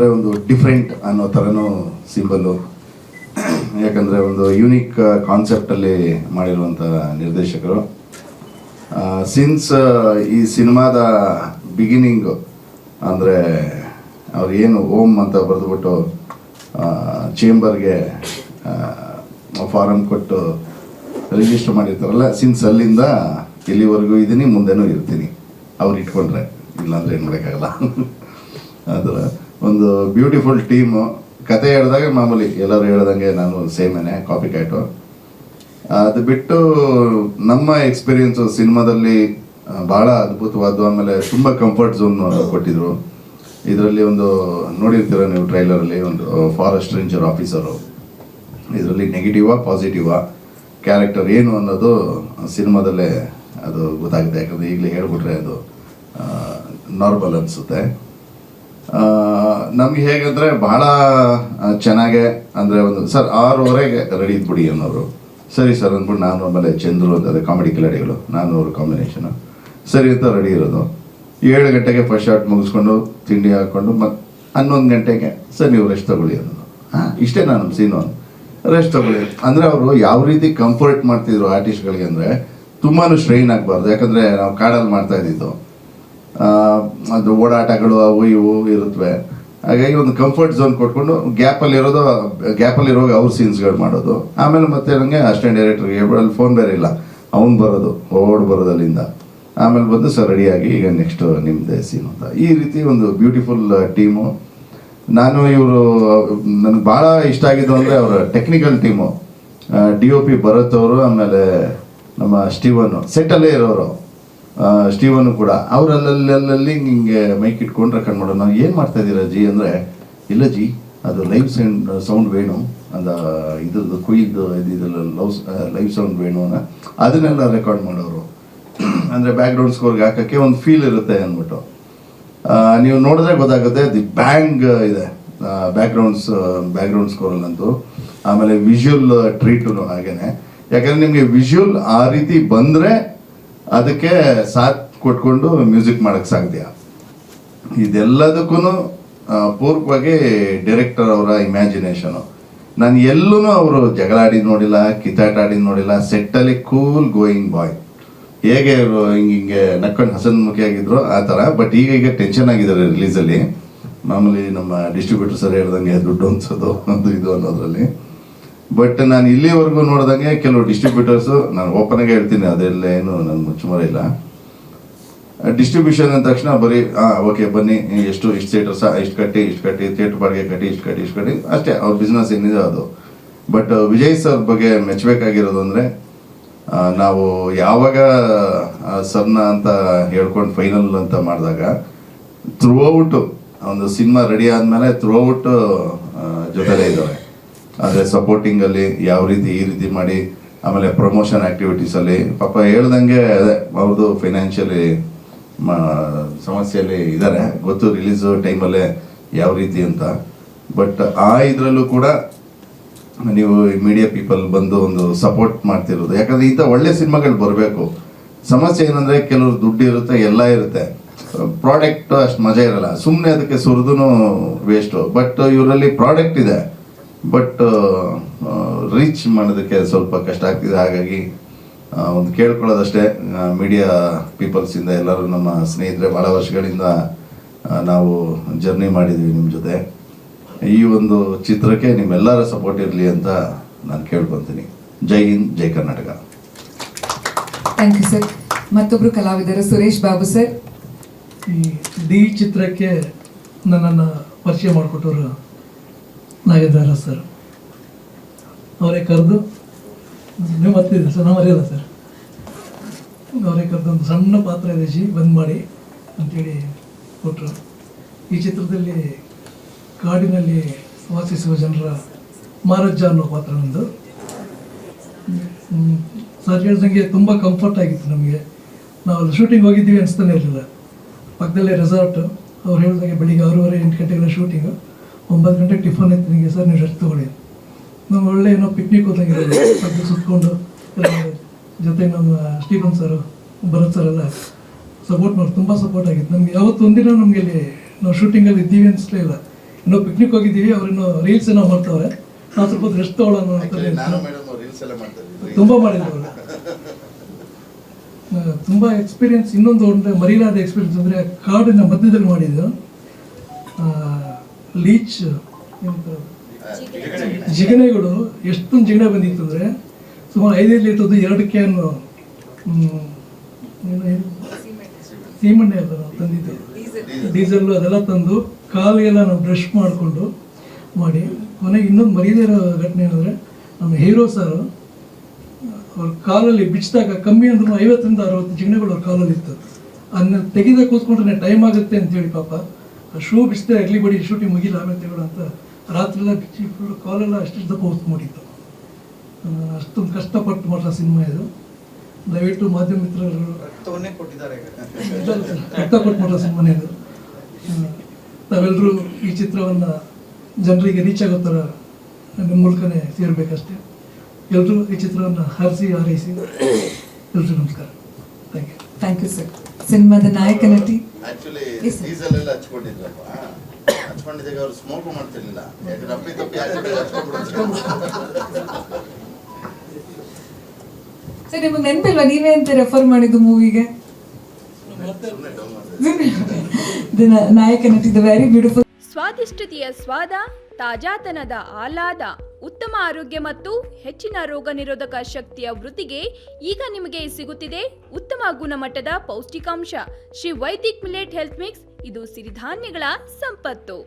ಒಂದು ಡಿಫ್ರೆಂಟ್ ಅನ್ನೋ ಥರನೂ ಸಿಂಬಲ್ಲು. ಯಾಕಂದರೆ ಒಂದು ಯೂನಿಕ್ ಕಾನ್ಸೆಪ್ಟಲ್ಲಿ ಮಾಡಿರುವಂಥ ನಿರ್ದೇಶಕರು. ಸಿನ್ಸ್ ಈ ಸಿನಿಮಾದ ಬಿಗಿನಿಂಗು ಅಂದರೆ ಅವ್ರು ಏನು ಓಮ್ ಅಂತ ಬರೆದುಬಿಟ್ಟು ಚೇಂಬರ್ಗೆ ಫಾರಮ್ ಕೊಟ್ಟು ರಿಜಿಸ್ಟರ್ ಮಾಡಿರ್ತಾರಲ್ಲ, ಸಿನ್ಸ್ ಅಲ್ಲಿಂದ ಇಲ್ಲಿವರೆಗೂ ಇದ್ದೀನಿ, ಮುಂದೆನೂ ಇರ್ತೀನಿ ಅವ್ರು ಇಟ್ಕೊಂಡ್ರೆ, ಇಲ್ಲಾಂದರೆ ಏನು ಮಾಡೋಕ್ಕಾಗಲ್ಲ. ಅದರ ಒಂದು ಬ್ಯೂಟಿಫುಲ್ ಟೀಮು. ಕತೆ ಹೇಳಿದಾಗ ಮಾಮೂಲಿ ಎಲ್ಲರೂ ಹೇಳ್ದಂಗೆ ನಾನು ಸೇಮೇನೆ ಕಾಪಿ ಕ್ಯಾಟು. ಅದು ಬಿಟ್ಟು ನಮ್ಮ ಎಕ್ಸ್ಪೀರಿಯನ್ಸು ಸಿನಿಮಾದಲ್ಲಿ ಭಾಳ ಅದ್ಭುತವಾದ್ದು. ಆಮೇಲೆ ತುಂಬ ಕಂಫರ್ಟ್ ಝೋನ್ ಕೊಟ್ಟಿದ್ರು. ಇದರಲ್ಲಿ ಒಂದು ನೋಡಿರ್ತೀರ ನೀವು ಟ್ರೈಲರಲ್ಲಿ, ಒಂದು ಫಾರೆಸ್ಟ್ ರೇಂಜರ್ ಆಫೀಸರು. ಇದರಲ್ಲಿ ನೆಗೆಟಿವಾ ಪಾಸಿಟಿವಾ ಕ್ಯಾರೆಕ್ಟರ್ ಏನು ಅನ್ನೋದು ಸಿನಿಮಾದಲ್ಲೇ ಅದು ಗೊತ್ತಾಗುತ್ತೆ. ಯಾಕಂದರೆ ಈಗಲೇ ಹೇಳ್ಬಿಟ್ರೆ ಅದು ನಾರ್ಮಲ್ ಅನಿಸುತ್ತೆ. ನಮ್ಗೆ ಹೇಗಂದರೆ ಭಾಳ ಚೆನ್ನಾಗೆ ಅಂದರೆ ಒಂದು ಸರ್ 6:30ಗೆ ರೆಡಿ ಇದ್ಬಿಡಿ ಅನ್ನೋರು. ಸರಿ ಸರ್ ಅಂದ್ಬಿಟ್ಟು ನಾನು ಆಮೇಲೆ ಚಂದ್ರು ಅಂತ ಅದೇ ಕಾಮಿಡಿ ಕಿಲಾಡಿಗಳು, ನಾನು ಅವ್ರ ಕಾಂಬಿನೇಷನು ಸರಿ ಅಂತ ರೆಡಿ ಇರೋದು. 7 ಗಂಟೆಗೆ ಫಸ್ಟ್ ಶಾಟ್ ಮುಗಿಸ್ಕೊಂಡು ತಿಂಡಿ ಹಾಕ್ಕೊಂಡು ಮತ್ತು 11 ಗಂಟೆಗೆ ಸರ್ ನೀವು ರೆಸ್ಟ್ ತಗೊಳ್ಳಿ ಅನ್ನೋದು. ಇಷ್ಟೇ ನಾನು ಸೀನು ರೆಸ್ಟ್ ತಗೊಳ್ಳಿ ಅಂದರೆ ಅವರು ಯಾವ ರೀತಿ ಕಂಫರ್ಟ್ ಮಾಡ್ತಿದ್ರು ಆರ್ಟಿಸ್ಟ್ಗಳಿಗೆ ಅಂದರೆ ತುಂಬಾ ಸ್ಟ್ರೈನ್ ಆಗಬಾರ್ದು. ಯಾಕಂದರೆ ನಾವು ಕಾಡಲ್ಲಿ ಮಾಡ್ತಾ ಇದ್ದಿದ್ದು, ಅದು ಓಡಾಟಗಳು ಅವು ಇವು ಇರುತ್ತವೆ. ಹಾಗಾಗಿ ಒಂದು ಕಂಫರ್ಟ್ ಝೋನ್ ಕೊಟ್ಕೊಂಡು ಗ್ಯಾಪಲ್ಲಿರೋವಾಗ ಅವ್ರ ಸೀನ್ಸ್ಗಳು ಮಾಡೋದು. ಆಮೇಲೆ ಮತ್ತೆ ನನಗೆ ಅಸಿಸ್ಟೆಂಟ್ ಡೈರೆಕ್ಟರ್ಗೆ ಅಲ್ಲಿ ಫೋನ್ ಬೇರೆ ಇಲ್ಲ, ಅವ್ನು ಬರೋದು ಬರೋದು ಅಲ್ಲಿಂದ. ಆಮೇಲೆ ಬಂದು ಸರ್ ರೆಡಿಯಾಗಿ ಈಗ ನೆಕ್ಸ್ಟ್ ನಿಮ್ಮದೇ ಸೀನ್ ಅಂತ. ಈ ರೀತಿ ಒಂದು ಬ್ಯೂಟಿಫುಲ್ ಟೀಮು. ಇವರು ನನಗೆ ಭಾಳ ಇಷ್ಟ ಆಗಿದ್ದು ಅಂದರೆ ಅವರ ಟೆಕ್ನಿಕಲ್ ಟೀಮು. DOP ಭರತ್ ಅವರು, ಆಮೇಲೆ ನಮ್ಮ ಸ್ಟೀವನು ಸೆಟ್ಟಲ್ಲೇ ಇರೋರು, ಸ್ಟೀವನು ಕೂಡ ಅವರಲ್ಲಲ್ಲಿ ಹಿಂಗೆ ಮೈಕ್ ಇಟ್ಕೊಂಡು ರೆಕಾರ್ಡ್ ಮಾಡೋದು. ನಾವು ಏನು ಮಾಡ್ತಾ ಇದ್ದೀರಾ ಜಿ ಅಂದರೆ, ಇಲ್ಲ ಜಿ ಅದು ಲೈವ್ ಸೌಂಡ್ ವೇಣು ಅಂದ ಇದ್ರದ್ದು ಕುಯ್ದು ಇದೆಲ್ಲ ಲೈವ್ ಸೌಂಡ್ ವೇಣು ಅದನ್ನೆಲ್ಲ ರೆಕಾರ್ಡ್ ಮಾಡೋರು. ಅಂದರೆ ಬ್ಯಾಕ್ಗ್ರೌಂಡ್ ಸ್ಕೋರ್ಗೆ ಹಾಕೋಕ್ಕೆ ಒಂದು ಫೀಲ್ ಇರುತ್ತೆ ಅಂದ್ಬಿಟ್ಟು. ನೀವು ನೋಡಿದ್ರೆ ಗೊತ್ತಾಗುತ್ತೆ, ದಿ ಬ್ಯಾಂಗ್ ಇದೆ ಬ್ಯಾಕ್ಗ್ರೌಂಡ್ ಸ್ಕೋರಲ್ಲಂತೂ. ಆಮೇಲೆ ವಿಜುವಲ್ ಟ್ರೀಟು ಹಾಗೇನೆ. ಯಾಕಂದರೆ ನಿಮಗೆ ವಿಜುವಲ್ ಆ ರೀತಿ ಬಂದರೆ ಅದಕ್ಕೆ ಸಾಥ್ ಕೊಟ್ಕೊಂಡು ಮ್ಯೂಸಿಕ್ ಮಾಡೋಕ್ಕೆ ಸಾಧ್ಯ. ಇದೆಲ್ಲದಕ್ಕೂ ಪೂರ್ವವಾಗಿ ಡೈರೆಕ್ಟರ್ ಅವರ ಇಮ್ಯಾಜಿನೇಷನು. ನಾನು ಎಲ್ಲೂ ಅವರು ಜಗಳ ಆಡಿದ್ದು ನೋಡಿಲ್ಲ, ಕಿತ್ತಾಟ ಆಡಿದ್ದು ನೋಡಿಲ್ಲ. ಸೆಟ್ಟಲ್ಲಿ ಕೂಲ್ ಗೋಯಿಂಗ್ ಬಾಯ್, ಹೇಗೆ ಹಿಂಗೆ ನಕ್ಕೊಂಡು ಹಸನ್ಮುಖಿಯಾಗಿದ್ರು ಆ ಥರ. ಬಟ್ ಈಗ ಟೆನ್ಷನ್ ಆಗಿದ್ದಾರೆ ರಿಲೀಸಲ್ಲಿ. ಮಾಮೂಲಿ ನಮ್ಮ ಡಿಸ್ಟ್ರಿಬ್ಯೂಟರ್ ಸರ್ ಹೇಳ್ದಂಗೆ ದುಡ್ಡು ಹೊಂದಿಸೋದು ಅದು ಇದು ಅನ್ನೋದ್ರಲ್ಲಿ. ಬಟ್ ನಾನು ಇಲ್ಲಿವರೆಗೂ ನೋಡಿದಂಗೆ ಕೆಲವು ಡಿಸ್ಟ್ರಿಬ್ಯೂಟರ್ಸು, ನಾನು ಓಪನಾಗೆ ಹೇಳ್ತೀನಿ, ಅದೆಲ್ಲ ಏನು ನನ್ನ ಮುಚ್ಚುಮರ ಇಲ್ಲ. ಡಿಸ್ಟ್ರಿಬ್ಯೂಷನ್ ಅಂದ ತಕ್ಷಣ ಬರೀ ಓಕೆ ಬನ್ನಿ, ಇಷ್ಟು ಥಿಯೇಟರ್ಸ ಇಷ್ಟು ಕಟ್ಟಿ ಥಿಯೇಟರ್ ಬಾಡಿಗೆ ಕಟ್ಟಿ ಇಷ್ಟು ಕಟ್ಟಿ ಅಷ್ಟೇ ಅವ್ರ ಬಿಸ್ನೆಸ್ ಏನಿದೆ ಅದು. ಬಟ್ ವಿಜಯ್ ಸರ್ ಬಗ್ಗೆ ಮೆಚ್ಚಬೇಕಾಗಿರೋದು ಅಂದರೆ, ನಾವು ಯಾವಾಗ ಸರ್ನ ಅಂತ ಹೇಳ್ಕೊಂಡು ಫೈನಲ್ ಅಂತ ಮಾಡಿದಾಗ ಥ್ರೂಔಟು ಒಂದು ಸಿನಿಮಾ ರೆಡಿ ಆದಮೇಲೆ ಥ್ರೂಔಟು ಜೊತೆಲೇ ಇದ್ದಾರೆ. ಆದರೆ ಸಪೋರ್ಟಿಂಗಲ್ಲಿ ಯಾವ ರೀತಿ ಈ ರೀತಿ ಮಾಡಿ, ಆಮೇಲೆ ಪ್ರಮೋಷನ್ ಆ್ಯಕ್ಟಿವಿಟೀಸಲ್ಲಿ ಪಾಪ ಹೇಳ್ದಂಗೆ ಅವ್ರದ್ದು ಫೈನಾನ್ಷಿಯಲಿ ಸಮಸ್ಯೆಯಲ್ಲಿ ಇದ್ದಾರೆ, ಗೊತ್ತು ರಿಲೀಸು ಟೈಮಲ್ಲೇ ಯಾವ ರೀತಿ ಅಂತ. ಬಟ್ ಇದರಲ್ಲೂ ಕೂಡ ನೀವು ಮೀಡಿಯಾ ಪೀಪಲ್ ಬಂದು ಒಂದು ಸಪೋರ್ಟ್ ಮಾಡ್ತಿರೋದು. ಯಾಕಂದರೆ ಇಂಥ ಒಳ್ಳೆ ಸಿನಿಮಾಗಳು ಬರಬೇಕು. ಸಮಸ್ಯೆ ಏನಂದರೆ ಕೆಲವರು ದುಡ್ಡು ಇರುತ್ತೆ, ಎಲ್ಲ ಇರುತ್ತೆ, ಪ್ರಾಡಕ್ಟ್ ಅಷ್ಟು ಮಜಾ ಇರಲ್ಲ. ಸುಮ್ಮನೆ ಅದಕ್ಕೆ ಸುರಿದು ವೇಸ್ಟು. ಬಟ್ ಇವರಲ್ಲಿ ಪ್ರಾಡಕ್ಟ್ ಇದೆ, ಬಟ್ ರೀಚ್ ಮಾಡೋದಕ್ಕೆ ಸ್ವಲ್ಪ ಕಷ್ಟ ಆಗ್ತಿದೆ. ಹಾಗಾಗಿ ಒಂದು ಕೇಳ್ಕೊಳ್ಳೋದಷ್ಟೇ, ಮೀಡಿಯಾ ಪೀಪಲ್ಸಿಂದ ಎಲ್ಲರೂ ನಮ್ಮ ಸ್ನೇಹಿತರೆ, ಭಾಳ ವರ್ಷಗಳಿಂದ ನಾವು ಜರ್ನಿ ಮಾಡಿದ್ವಿ ನಿಮ್ಮ ಜೊತೆ. ಈ ಒಂದು ಚಿತ್ರಕ್ಕೆ ನಿಮ್ಮೆಲ್ಲರ ಸಪೋರ್ಟ್ ಇರಲಿ ಅಂತ ನಾನು ಕೇಳ್ಕೊತೀನಿ. ಜೈ ಹಿಂದ್, ಜೈ ಕರ್ನಾಟಕ. Thank you sir. ಮತ್ತೊಬ್ಬರು ಕಲಾವಿದರು ಸುರೇಶ್ ಬಾಬು ಸರ್. ಈ ಡಿ ಚಿತ್ರಕ್ಕೆ ನನ್ನನ್ನು ಪರಿಚಯ ಮಾಡಿಕೊಟ್ಟವರು ನಾಗೇಂದ್ರ ಸರ್. ಅವರೇ ಕರೆದು, ನೀವು ಬರ್ತಿದ್ರಿ ಸರ್, ನಾವು ಮರೆಯಲ್ಲ ಸರ್, ಅವರೇ ಕರೆದು ಒಂದು ಸಣ್ಣ ಪಾತ್ರ ಇದೆ ಜಿ, ಬಂದ್ ಮಾಡಿ ಅಂತೇಳಿ ಕೊಟ್ಟರು. ಈ ಚಿತ್ರದಲ್ಲಿ ಕಾಡಿನಲ್ಲಿ ವಾಸಿಸುವ ಜನರ ಮಾರಜ್ಜ ಅನ್ನೋ ಪಾತ್ರ ಒಂದು. ಸರ್ ಹೇಳ್ದಂಗೆ ತುಂಬ ಕಂಫರ್ಟ್ ಆಗಿತ್ತು ನಮಗೆ. ನಾವು ಶೂಟಿಂಗ್ ಹೋಗಿದ್ದೀವಿ ಅನಿಸ್ತಾನೆ ಇರಲಿಲ್ಲ. ಪಕ್ಕದಲ್ಲೇ ರೆಸಾರ್ಟು. ಅವ್ರು ಹೇಳಿದಾಗೆ ಬೆಳಿಗ್ಗೆ 6:30 8 ಗಂಟೆಗೆಲ್ಲ ಶೂಟಿಂಗು, 9 ಗಂಟೆಗೆ ಟಿಫನ್ ಇತ್ತು. ನಿಮಗೆ ಸರ್ ನೀವು ರೆಸ್ಟ್ ತೊಗೊಳ್ಳಿ, ನಾವು ಒಳ್ಳೆ ಏನೋ ಪಿಕ್ನಿಕ್ ಹೋದಂಗಿರೋದು, ಪಕ್ಕ ಸುತ್ಕೊಂಡು ಜೊತೆ ನಮ್ಮ ಸ್ಟೀಫನ್ ಸರು, ಭರತ್ ಸರ್ ಎಲ್ಲ ಸಪೋರ್ಟ್ ಮಾಡಿ ತುಂಬ ಸಪೋರ್ಟ್ ಆಗಿತ್ತು ನಮಗೆ. ಯಾವತ್ತು ಒಂದಿನ ನಮಗೆ ಇಲ್ಲಿ ನಾವು ಶೂಟಿಂಗಲ್ಲಿ ಇದ್ದೀವಿ ಅನಿಸ್ಲೇ ಇಲ್ಲ. ಇನ್ನೂ ಪಿಕ್ನಿಕ್ ಹೋಗಿದ್ದೀವಿ, ಅವ್ರಿನ್ನು ರೀಲ್ಸ್ ಏನೋ ಮಾಡ್ತಾವ್ರೆ, ನಾವು ಸ್ವಲ್ಪ ರೆಸ್ಟ್ ತೊಗೊಳ್ಳೋಣ ಅಂತ ತುಂಬ ಮಾಡಿದ್ರು ಅವರು. ತುಂಬ ಎಕ್ಸ್ಪೀರಿಯನ್ಸ್. ಇನ್ನೊಂದು ಒಂದು ಮರೀಲಾದ ಎಕ್ಸ್ಪೀರಿಯನ್ಸ್ ಅಂದರೆ ಕಾಡಿನ ಮಧ್ಯದಲ್ಲಿ ಮಾಡಿದ್ದು ಲೀಚ್ ಜಿಗಣೆಗಳು. ಎಷ್ಟೊಂದು ಜಿಗಣೆ ಬಂದಿತ್ತು ಅಂದರೆ ಸುಮಾರು 5 ಲೀಟರ್ದು 2 ಕ್ಯಾನ್ ಸೀಮೆಣ್ಣೆ ಎಲ್ಲ ನಾವು ತಂದಿದ್ದು, ಡೀಸೆಲ್ಲು ಅದೆಲ್ಲ ತಂದು ಕಾಲಿಗೆಲ್ಲ ನಾವು ಬ್ರಷ್ ಮಾಡಿಕೊಂಡು ಮಾಡಿ. ಕೊನೆಗೆ ಇನ್ನೊಂದು ಮರೀದೇ ಇರೋ ಘಟನೆ ಏನಂದರೆ ನಮ್ಮ ಹೀರೋ ಸರ್ ಅವ್ರ ಕಾಲಲ್ಲಿ ಬಿಚ್ಚಿದಾಗ ಕಮ್ಮಿ ಅಂದ್ರೂ 50ರಿಂದ 60 ಜಿಗಣೆಗಳು ಅವ್ರ ಕಾಲಲ್ಲಿ ಇತ್ತು. ಅದನ್ನ ತೆಗೆದ ಕೂತ್ಕೊಂಡ್ರೆ ಟೈಮ್ ಆಗುತ್ತೆ ಅಂತೇಳಿ ಪಾಪ ಶೂ ಬಿಚ್ಚದೆ ಇರಲಿ ಬಿಡಿ ಶೂಟಿಂಗ್ ಮುಗಿಲ್ಲ ಆಮೇಲೆ ತೆಗೋಣ ಅಂತ ರಾತ್ರಿ ಎಲ್ಲ ಬಿಚ್ಚಿ ಕಾಲೆಲ್ಲ ಅಷ್ಟು ದಪ್ಪ ಹೊತ್ತು ಮಾಡಿತ್ತು. ಅಷ್ಟೊಂದು ಕಷ್ಟಪಟ್ಟು ಮಾಡಿರೋ ಸಿನಿಮಾ ಇದು. ದಯವಿಟ್ಟು ಮಾಧ್ಯಮ ಮಿತ್ರರು ರಕ್ತ ಕೊಟ್ಟು ಮಾಡಿರೋ ಸಿನಿಮಾನೇ ಇದು. ತಾವೆಲ್ಲರೂ ಈ ಚಿತ್ರವನ್ನು ಜನರಿಗೆ ರೀಚ್ ಆಗೋ ಥರ ನಿಮ್ಮ ಮೂಲಕನೇ ಸೇರಬೇಕಷ್ಟೇ. ಎಲ್ಲರೂ ಈ ಚಿತ್ರವನ್ನು ಹರಿಸಿ ಹಾರೈಸಿ. ಎಲ್ರಿಗೂ ನಮಸ್ಕಾರ. Thank you. Thank you sir. ಸಿನಿಮಾದ ನಾಯಕ ನಟಿ ಆಕ್ಚುಲಿ Yes, sir. ಡೀಸೆಲ್ ಎಲ್ಲ ಹಚ್ಕೊಂಡಿದ್ರಪ್ಪ, ಹಚ್ಕೊಂಡಿದ್ದಾಗ ಅವ್ರು ಸ್ಮೋಕ್ ಮಾಡ್ತಿರ್ಲಿಲ್ಲ. ಯಾಕಂದ್ರೆ ಅಪ್ಪಿ ತಪ್ಪಿ ಸರ್ ನಿಮಗೆ ನೆನಪಿಲ್ವಾ ನೀವೇ ಅಂತ ರೆಫರ್ ಮಾಡಿದ್ದು ಮೂವಿಗೆ? ನಾಯಕ ನಟಿ ದ ವೆರಿ ಬ್ಯೂಟಿಫುಲ್. ಸ್ವಾದಿಷ್ಟತೆಯ ಸ್ವಾದ, ತಾಜಾತನದ ಆಹ್ಲಾದ, ಉತ್ತಮ ಆರೋಗ್ಯ ಮತ್ತು ಹೆಚ್ಚಿನ ರೋಗ ನಿರೋಧಕ ಶಕ್ತಿಯ ವೃದ್ಧಿಗೆ ಈಗ ನಿಮಗೆ ಸಿಗುತ್ತಿದೆ ಉತ್ತಮ ಗುಣಮಟ್ಟದ ಪೌಷ್ಟಿಕಾಂಶ Shri Vaidik millet health mix. ಇದು ಸಿರಿಧಾನ್ಯಗಳ ಸಂಪತ್ತು.